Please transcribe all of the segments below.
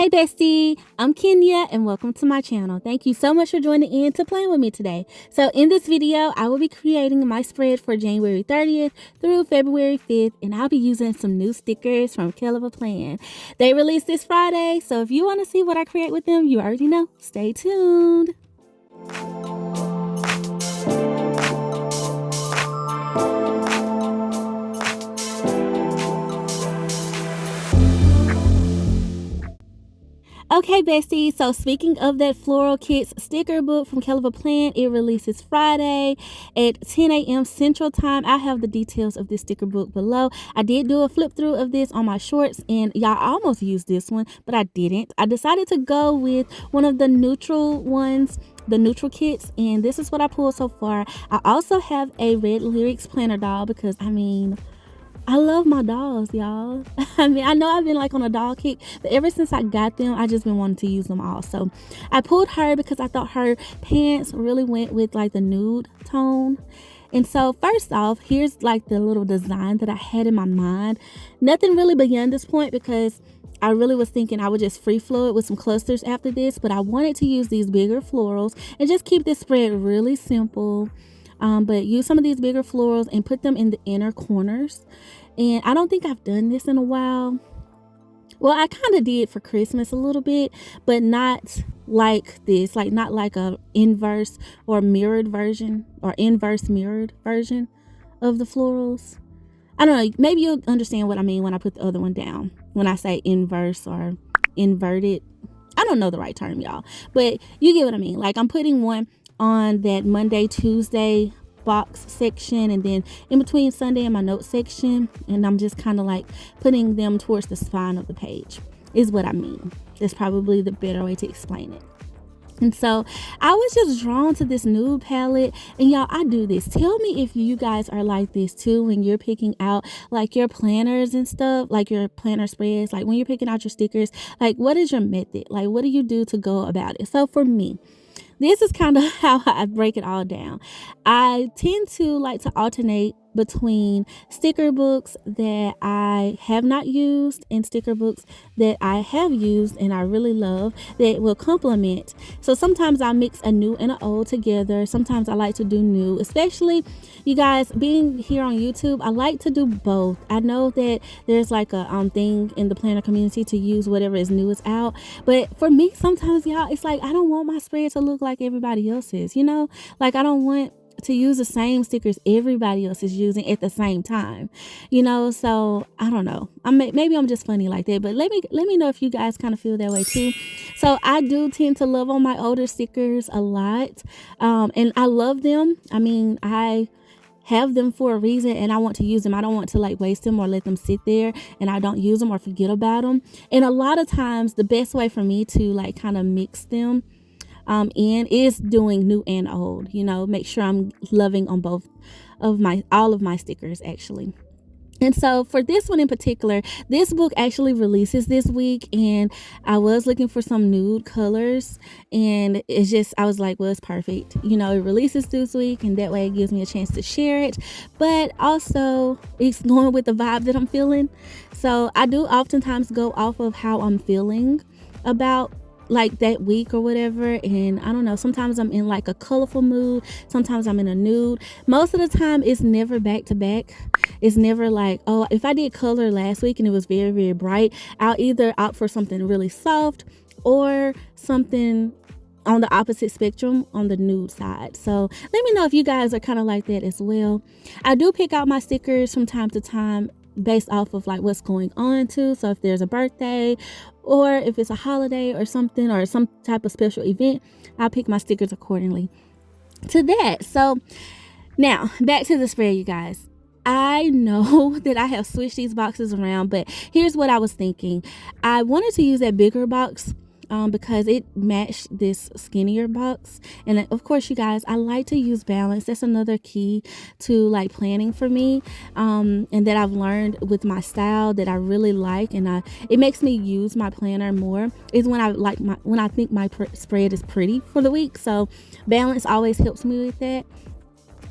Hey Bestie, I'm Kenya and welcome to my channel. Thank you so much for joining in to plan with me today. So in this video, I will be creating my spread for January 30th through February 5th, and I'll be using some new stickers from KellofAPlan. They released this Friday, so if you want to see what I create with them, you already know. Stay tuned. Okay, Bestie, so speaking of that Floral Kits sticker book from KellofAPlan, it releases Friday at 10 a.m. Central Time. I have the details of this sticker book below. I did do a flip through of this on my shorts, and y'all almost used this one, but I didn't. I decided to go with one of the neutral ones, the neutral kits, and this is what I pulled so far. I also have a red lyrics planner doll because, I love my dolls, y'all. I know I've been like on a doll kick, but ever since I got them, I just been wanting to use them all. So I pulled her because I thought her pants really went with like the nude tone. And so first off, here's like the little design that I had in my mind. Nothing really beyond this point because I really was thinking I would just free flow it with some clusters after this, but I wanted to use these bigger florals and just keep this spread really simple. But use some of these bigger florals and put them in the inner corners. And I don't think I've done this in a while. Well, I kind of did for Christmas a little bit, but not like this, like not like a inverse or mirrored version or inverse mirrored version of the florals. I don't know, maybe you'll understand what I mean when I put the other one down, when I say inverse or inverted. I don't know the right term, y'all, but you get what I mean. Like I'm putting one on that Monday, Tuesday box section, and then in between Sunday and my note section, and I'm just kind of like putting them towards the spine of the page is what I mean. That's probably the better way to explain it. And so I was just drawn to this nude palette, and y'all, I do this. Tell me if you guys are like this too when you're picking out like your planners and stuff, like your planner spreads, like when you're picking out your stickers, like what is your method? Like what do you do to go about it? So for me, this is kind of how I break it all down. I tend to like to alternate between sticker books that I have not used and sticker books that I have used and I really love that will complement. So sometimes I mix a new and an old together. Sometimes I like to do new, especially you guys being here on YouTube. I like to do both. I know that there's like a thing in the planner community to use whatever is new is out, but for me sometimes, y'all, it's like I don't want my spread to look like everybody else's, you know, like I don't want to use the same stickers everybody else is using at the same time, you know. So I don't know, maybe I'm just funny like that, but let me know if you guys kind of feel that way too. So I do tend to love on my older stickers a lot, and I love them. I have them for a reason and I want to use them. I don't want to like waste them or let them sit there and I don't use them or forget about them. And a lot of times the best way for me to like kind of mix them in is doing new and old, you know, make sure I'm loving on both of all of my stickers actually. And so for this one in particular, this book actually releases this week, and I was looking for some nude colors, and it's just, I was like, well, it's perfect. You know, it releases this week, and that way it gives me a chance to share it, but also it's going with the vibe that I'm feeling. So I do oftentimes go off of how I'm feeling about like that week or whatever, and I don't know, sometimes I'm in like a colorful mood, sometimes I'm in a nude. Most of the time it's never back to back. It's never like, oh, if I did color last week and it was very, very bright, I'll either opt for something really soft or something on the opposite spectrum on the nude side. So let me know if you guys are kind of like that as well. I do pick out my stickers from time to time based off of like what's going on too. So if there's a birthday or if it's a holiday or something or some type of special event, I'll pick my stickers accordingly to that. So now back to the spread, you guys. I know that I have switched these boxes around, but here's what I was thinking. I wanted to use that bigger box because it matched this skinnier box. And of course, you guys, I like to use balance. That's another key to like planning for me, and that I've learned with my style that I really like, and it makes me use my planner more is when I think my spread is pretty for the week. So balance always helps me with that.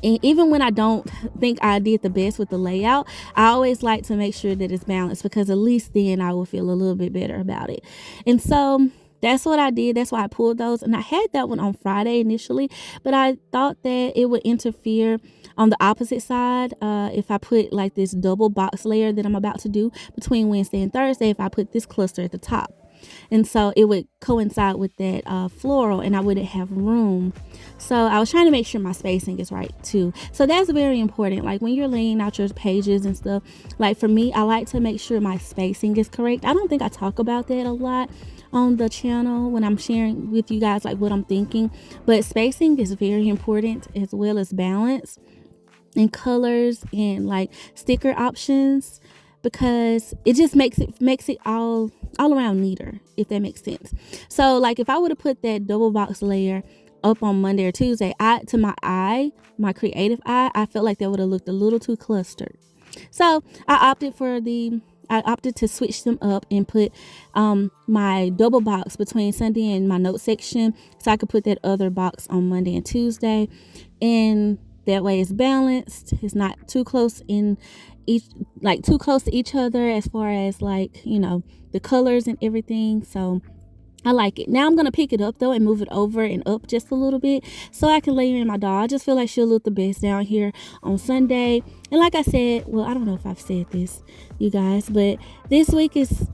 And even when I don't think I did the best with the layout, I always like to make sure that it's balanced, because at least then I will feel a little bit better about it. And so that's what I did. That's why I pulled those. And I had that one on Friday initially, but I thought that it would interfere on the opposite side if I put like this double box layer that I'm about to do between Wednesday and Thursday, if I put this cluster at the top. And so it would coincide with that floral, and I wouldn't have room. So I was trying to make sure my spacing is right too. So that's very important. Like when you're laying out your pages and stuff, like for me, I like to make sure my spacing is correct. I don't think I talk about that a lot on the channel when I'm sharing with you guys like what I'm thinking, but spacing is very important, as well as balance and colors and like sticker options, because it just makes it all around neater, if that makes sense. So like if I would have put that double box layer up on Monday or Tuesday, to my creative eye, I felt like that would have looked a little too clustered. So I opted to switch them up and put my double box between Sunday and my note section, so I could put that other box on Monday and Tuesday, and that way it's balanced. It's not too close to each other as far as like, you know, the colors and everything. So I like it. Now I'm going to pick it up though and move it over and up just a little bit so I can layer in my doll. I just feel like she'll look the best down here on Sunday. And like I said, well, I don't know if I've said this, you guys, but this week is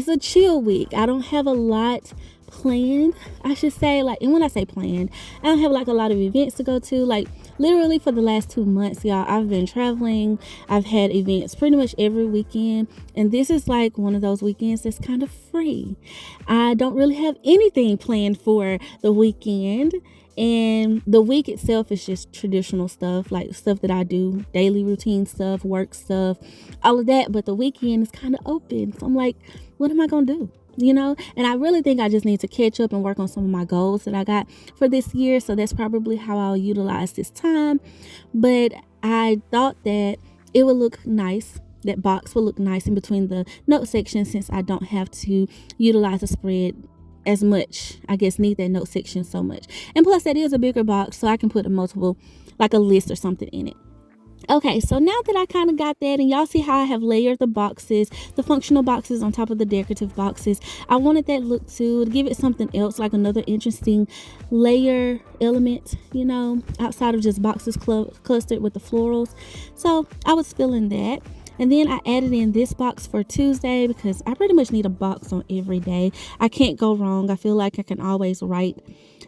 a chill week. I don't have a lot planned, I should say. Like, and when I say planned, I don't have like a lot of events to go to. Like literally for the last 2 months, y'all, I've been traveling. I've had events pretty much every weekend, and this is like one of those weekends that's kind of free. I don't really have anything planned for the weekend, and the week itself is just traditional stuff, like stuff that I do, daily routine stuff, work stuff, all of that. But the weekend is kind of open, so I'm like, what am I gonna do? You know, and I really think I just need to catch up and work on some of my goals that I got for this year. So that's probably how I'll utilize this time. But I thought that it would look nice. That box will look nice in between the note section, since I don't have to utilize a spread as much. I guess need that note section so much. And plus that is a bigger box, so I can put a multiple, like a list or something in it. Okay, so now that I kind of got that, and y'all see how I have layered the boxes, the functional boxes on top of the decorative boxes, I wanted that look to give it something else, like another interesting layer element, you know, outside of just boxes clustered with the florals. So I was feeling that. And then I added in this box for Tuesday, because I pretty much need a box on every day. I can't go wrong. I feel like I can always write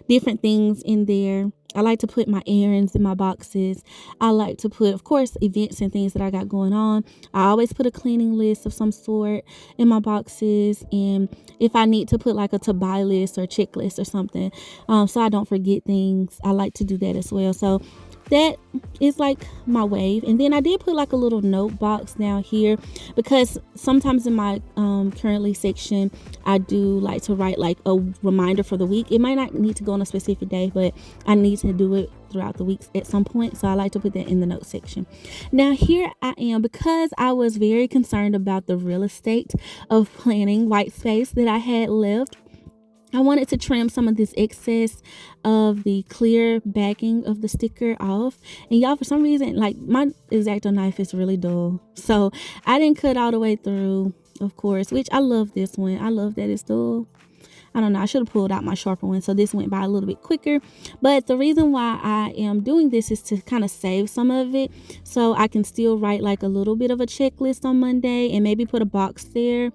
different things in there. I like to put my errands in my boxes. I like to put, of course, events and things that I got going on. I always put a cleaning list of some sort in my boxes. And if I need to put like a to-buy list or checklist or something, so I don't forget things, I like to do that as well. So that is like my wave. And then I did put like a little note box down here, because sometimes in my currently section, I do like to write like a reminder for the week. It might not need to go on a specific day, but I need to do it throughout the weeks at some point. So I like to put that in the note section. Now here I am, because I was very concerned about the real estate of planning white space that I had left. I wanted to trim some of this excess of the clear backing of the sticker off. And y'all, for some reason, like my X-Acto knife is really dull, so I didn't cut all the way through, of course, which I love this one. I love that it's dull. I don't know, I should have pulled out my sharper one, so this went by a little bit quicker. But the reason why I am doing this is to kind of save some of it, so I can still write like a little bit of a checklist on Monday, and maybe put a box there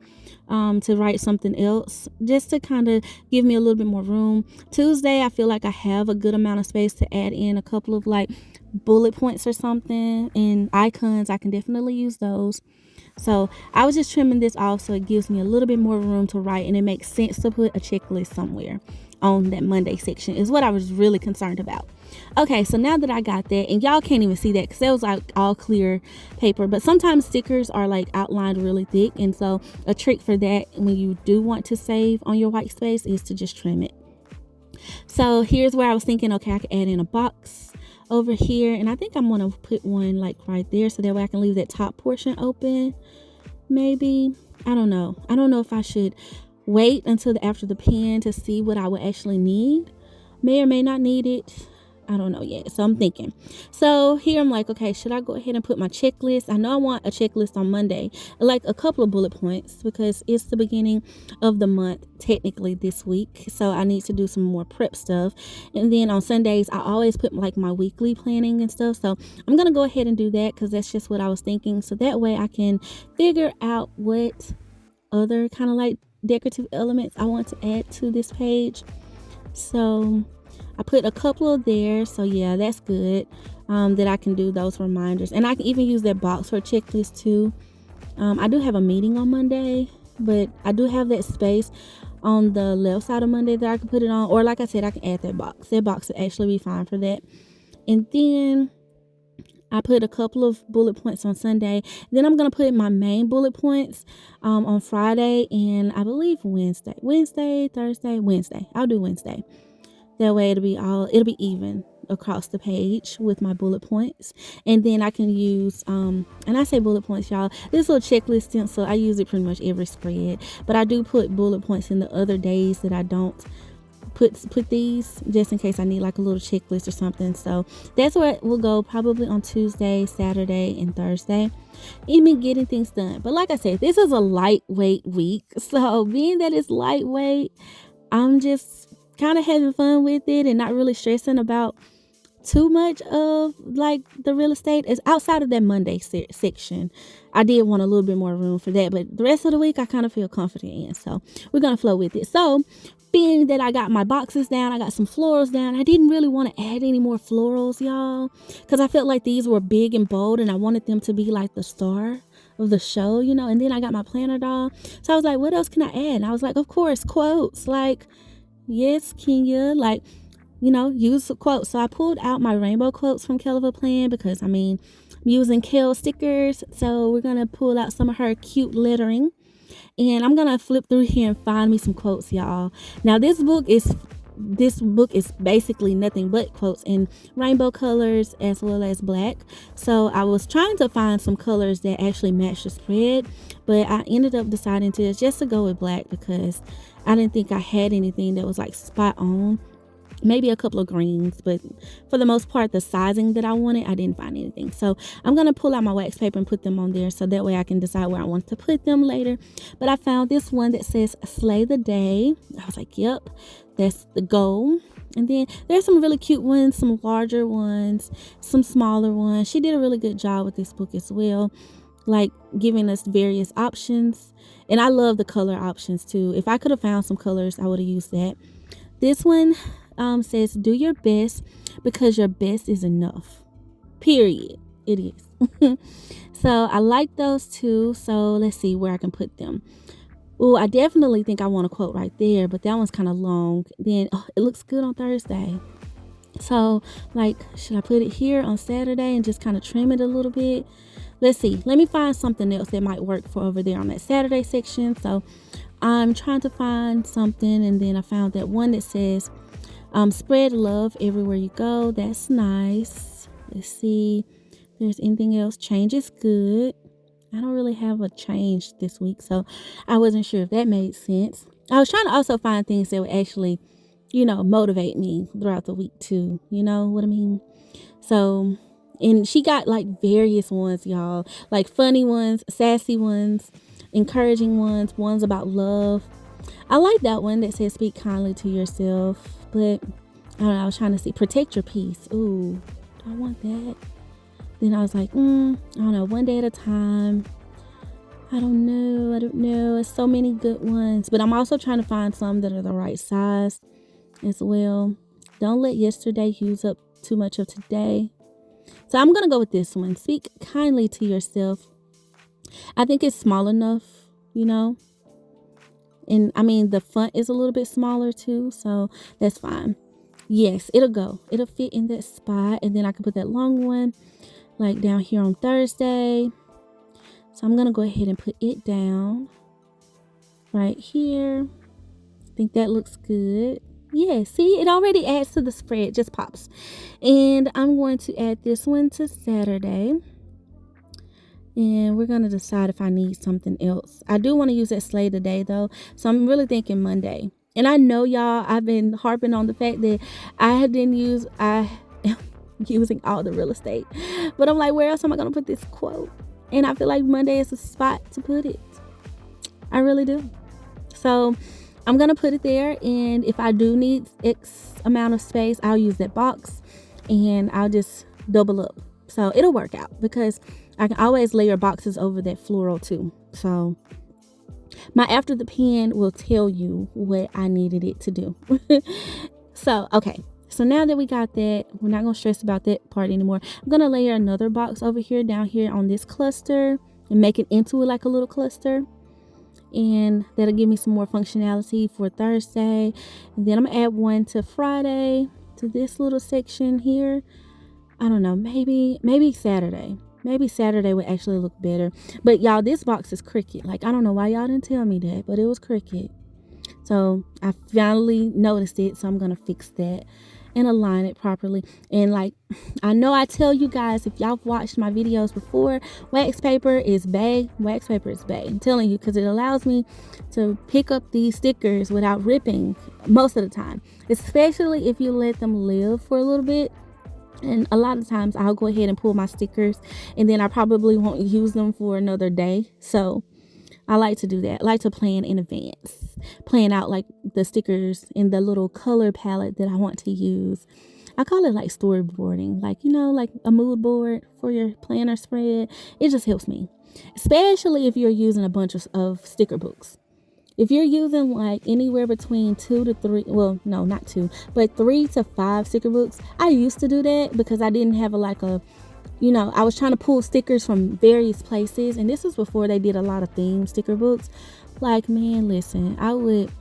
to write something else, just to kind of give me a little bit more room. Tuesday, I feel like I have a good amount of space to add in a couple of like bullet points or something, and icons. I can definitely use those. So I was just trimming this off so it gives me a little bit more room to write, and it makes sense to put a checklist somewhere on that Monday section, is what I was really concerned about. Okay, so now that I got that, and y'all can't even see that because that was like all clear paper, but sometimes stickers are like outlined really thick, and so a trick for that when you do want to save on your white space is to just trim it. So here's where I was thinking, okay, I could add in a box over here, and I think I'm gonna put one like right there, so that way I can leave that top portion open. Maybe, I don't know if I should wait until after the pen to see what I would actually need. May or may not need it. I don't know yet. So I'm thinking. So here I'm like, okay, should I go ahead and put my checklist? I know I want a checklist on Monday, like a couple of bullet points because it's the beginning of the month, technically this week. So I need to do some more prep stuff. And then on Sundays, I always put like my weekly planning and stuff. So I'm going to go ahead and do that because that's just what I was thinking. So that way I can figure out what other kind of like decorative elements I want to add to this page. So I put a couple of there. So yeah, that's good that I can do those reminders. And I can even use that box for a checklist too. I do have a meeting on Monday, but I do have that space on the left side of Monday that I can put it on. Or like I said, I can add that box. That box would actually be fine for that. And then I put a couple of bullet points on Sunday. Then I'm going to put my main bullet points on Friday and I believe Wednesday. Wednesday. I'll do Wednesday. That way it'll be even across the page with my bullet points. And then I can use, and I say bullet points, y'all, this little checklist stencil, I use it pretty much every spread. But I do put bullet points in the other days that I don't put these just in case I need like a little checklist or something. So that's where we'll go probably on Tuesday, Saturday, and Thursday. Even getting things done. But like I said, this is a lightweight week. So being that it's lightweight, I'm just kind of having fun with it and not really stressing about too much of like the real estate. Is outside of that Monday section. I did want a little bit more room for that, but the rest of the week I kind of feel confident in, so we're gonna flow with it. So being that I got my boxes down, I got some florals down, I didn't really want to add any more florals, y'all, because I felt like these were big and bold and I wanted them to be like the star of the show, you know. And then I got my planner doll, so I was like, what else can I add? And I was like, of course, quotes. Like, yes, Kenya, like, you know, use a quote. So I pulled out my rainbow quotes from KellofAPlan because, I mean, I'm using KELL stickers. So we're going to pull out some of her cute lettering. And I'm going to flip through here and find me some quotes, y'all. Now, this book is basically nothing but quotes in rainbow colors as well as black. So I was trying to find some colors that actually match the spread. But I ended up deciding to just to go with black because I didn't think I had anything that was like spot on. Maybe a couple of greens, but for the most part, the sizing that I wanted, I didn't find anything. So I'm going to pull out my wax paper and put them on there so that way I can decide where I want to put them later. But I found this one that says slay the day. I was like, yep, that's the goal. And then there's some really cute ones, some larger ones, some smaller ones. She did a really good job with this book as well, like giving us various options. And I love the color options too. If I could have found some colors, I would have used that. This one says do your best because your best is enough, period. It is. So I like those two. So let's see where I can put them. Oh, I definitely think I want a quote right there, but that one's kind of long. Then it looks good on Thursday. So like, should I put it here on Saturday and just kind of trim it a little bit? Let's see. Let me find something else that might work for over there on that Saturday section. So I'm trying to find something, and then I found that one that says spread love everywhere you go. That's nice. Let's see if there's anything else. Change is good. I don't really have a change this week, so I wasn't sure if that made sense. I was trying to also find things that would actually, you know, motivate me throughout the week too. You know what I mean? So, and she got like various ones, y'all, like funny ones, sassy ones, encouraging ones, ones about love. I like that one that says speak kindly to yourself, but I don't know, I was trying to see protect your peace. Ooh, do I want that? Then I was like, I don't know, one day at a time. I don't know. It's so many good ones, but I'm also trying to find some that are the right size as well. Don't let yesterday use up too much of today. So I'm going to go with this one. Speak kindly to yourself. I think it's small enough, you know. And I mean, the font is a little bit smaller too, so that's fine. Yes, it'll go. It'll fit in that spot. And then I can put that long one like down here on Thursday. So I'm going to go ahead and put it down right here. I think that looks good. Yeah, see, it already adds to the spread, just pops. And I'm going to add this one to Saturday. And we're going to decide if I need something else. I do want to use that slay today though. So I'm really thinking Monday. And I know y'all, I've been harping on the fact that I using all the real estate. But I'm like, where else am I going to put this quote? And I feel like Monday is the spot to put it. I really do. So I'm going to put it there. And if I do need X amount of space, I'll use that box and I'll just double up. So it'll work out because I can always layer boxes over that floral too. So my after the pen will tell you what I needed it to do. So, okay. So now that we got that, we're not going to stress about that part anymore. I'm going to layer another box over here, down here on this cluster and make it into like a little cluster. And that'll give me some more functionality for Thursday. And then I'm going to add one to Friday to this little section here. I don't know, maybe Saturday. Maybe Saturday would actually look better. But y'all, this box is crooked. Like, I don't know why y'all didn't tell me that, but it was crooked. So I finally noticed it. So I'm going to fix that and align it properly. And like, I know I tell you guys, if y'all watched my videos before, wax paper is bae. Wax paper is bae. I'm telling you, because it allows me to pick up these stickers without ripping most of the time. Especially if you let them live for a little bit. And a lot of times I'll go ahead and pull my stickers and then I probably won't use them for another day. So I like to do that. I like to plan in advance. Plan out like the stickers in the little color palette that I want to use. I call it like storyboarding. Like, you know, like a mood board for your planner spread. It just helps me. Especially if you're using a bunch of sticker books. If you're using like anywhere between 2 to 3, well, no, not 2, but 3 to 5 sticker books. I used to do that because I didn't have I was trying to pull stickers from various places. And this was before they did a lot of theme sticker books. Like, man, listen, I would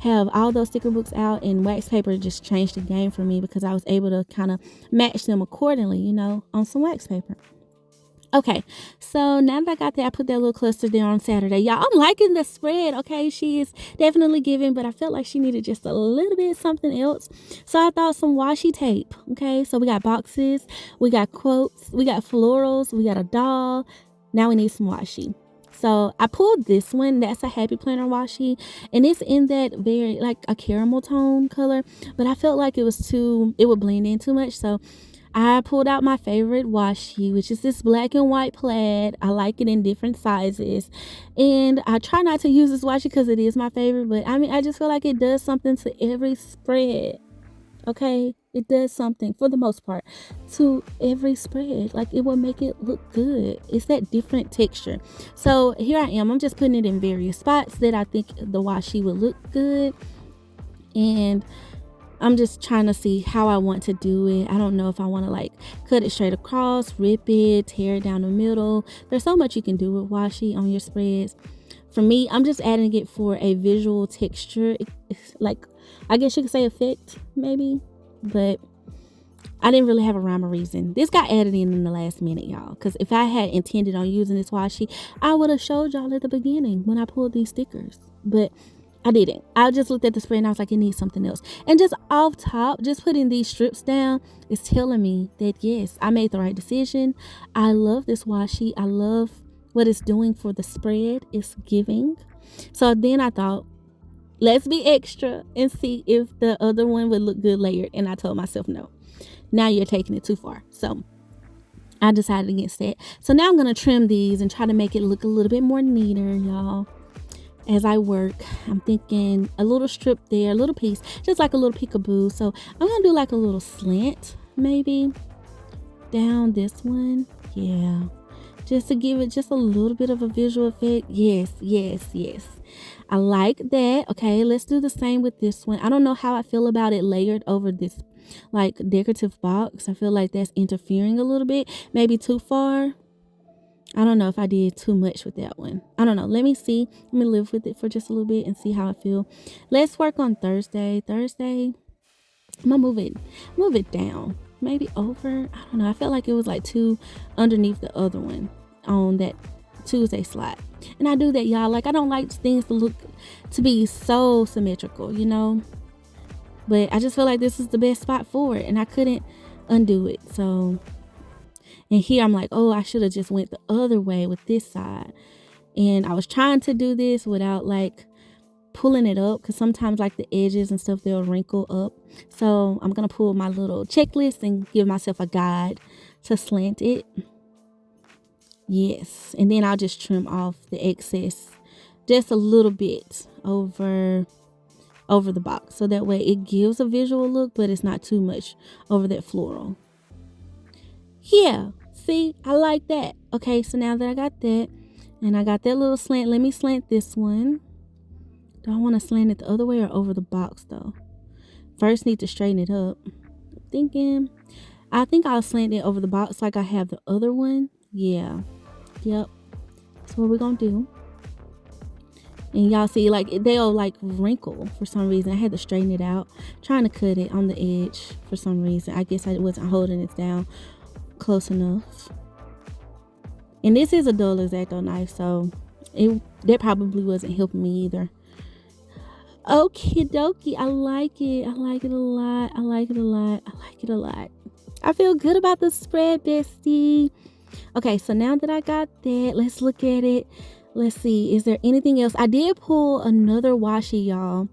have all those sticker books out and wax paper just changed the game for me because I was able to kind of match them accordingly, on some wax paper. Okay, so now that I got that, I put that little cluster there on Saturday. Y'all, I'm liking the spread, okay? She is definitely giving, but I felt like she needed just a little bit something else. So I thought some washi tape, okay? So we got boxes, we got quotes, we got florals, we got a doll. Now we need some washi. So I pulled this one. That's a Happy Planner washi. And it's in that very, like a caramel tone color. But I felt like it would blend in too much. So I pulled out my favorite washi, which is this black and white plaid. I like it in different sizes. And I try not to use this washi because it is my favorite. But I mean, I just feel like it does something to every spread. Okay? It does something, for the most part, to every spread. Like, it will make it look good. It's that different texture. So here I am. I'm just putting it in various spots that I think the washi will look good. And I'm just trying to see how I want to do it. I don't know if I want to like cut it straight across, rip it, tear it down the middle. There's so much you can do with washi on your spreads. For me, I'm just adding it for a visual texture. It's like, I guess you could say effect, maybe. But I didn't really have a rhyme or reason. This got added in the last minute, y'all. Because if I had intended on using this washi, I would have showed y'all at the beginning when I pulled these stickers. But I didn't. I just looked at the spread and I was like, it needs something else. And just off top, just putting these strips down is telling me that, yes, I made the right decision. I love this washi. I love what it's doing for the spread. It's giving. So then I thought, let's be extra and see if the other one would look good layered. And I told myself, no, now you're taking it too far. So I decided against that. So now I'm going to trim these and try to make it look a little bit more neater, y'all. As I work, I'm thinking a little strip there, a little piece, just like a little peekaboo. So I'm going to do like a little slant, maybe, down this one. Yeah. Just to give it just a little bit of a visual effect. Yes, yes, yes. I like that. Okay, let's do the same with this one. I don't know how I feel about it layered over this like decorative box. I feel like that's interfering a little bit, maybe too far. I don't know if I did too much with that one. I don't know. Let me see. Let me live with it for just a little bit and see how I feel. Let's work on Thursday. I'm gonna move it down. Maybe over. I don't know. I felt like it was like two underneath the other one on that Tuesday slot. And I do that, y'all. Like, I don't like things to be so symmetrical, But I just feel like this is the best spot for it. And I couldn't undo it. So, and here I'm like, oh, I should have just went the other way with this side. And I was trying to do this without like pulling it up, because sometimes like the edges and stuff, they'll wrinkle up. So I'm gonna pull my little checklist and give myself a guide to slant it. Yes, and then I'll just trim off the excess just a little bit over the box, so that way it gives a visual look, but it's not too much over that floral. Yeah, see, I like that. Okay, so now that I got that and I got that little slant, let me slant this one. Do I want to slant it the other way or over the box though? First need to straighten it up. I think I'll slant it over the box like I have the other one. Yeah, yep, that's what we're gonna do. And y'all see, like, they'll like wrinkle for some reason. I had to straighten it out, trying to cut it on the edge for some reason. I guess I wasn't holding it down close enough. And this is a dull X-Acto knife, so that probably wasn't helping me either. Okie dokie, I like it. I like it a lot. I like it a lot. I like it a lot. I feel good about the spread, bestie. Okay, so now that I got that, let's look at it. Let's see, is there anything else? I did pull another washi, y'all,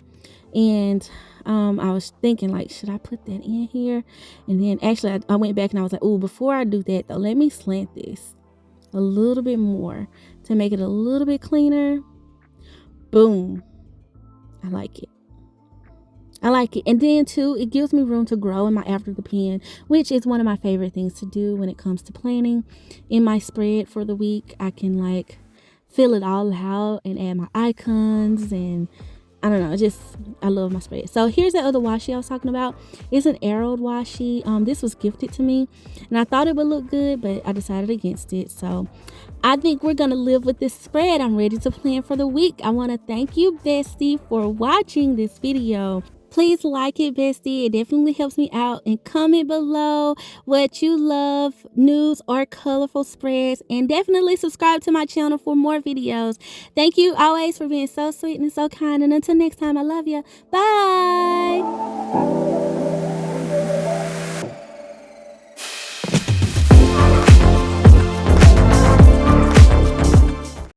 and I was thinking, like, should I put that in here? And then actually I went back and I was like, oh, before I do that though, let me slant this a little bit more to make it a little bit cleaner. Boom. I like it. I like it. And then too, it gives me room to grow in my after the pen, which is one of my favorite things to do when it comes to planning in my spread for the week. I can like fill it all out and add my icons, and I don't know, I love my spread. So here's the other washi I was talking about. It's an arrowed washi. This was gifted to me and I thought it would look good, but I decided against it. So I think we're gonna live with this spread. I'm ready to plan for the week. I want to thank you, Bestie, for watching this video. Please like it, bestie. It definitely helps me out. And comment below what you love, nudes or colorful spreads. And definitely subscribe to my channel for more videos. Thank you always for being so sweet and so kind. And until next time, I love you. Bye.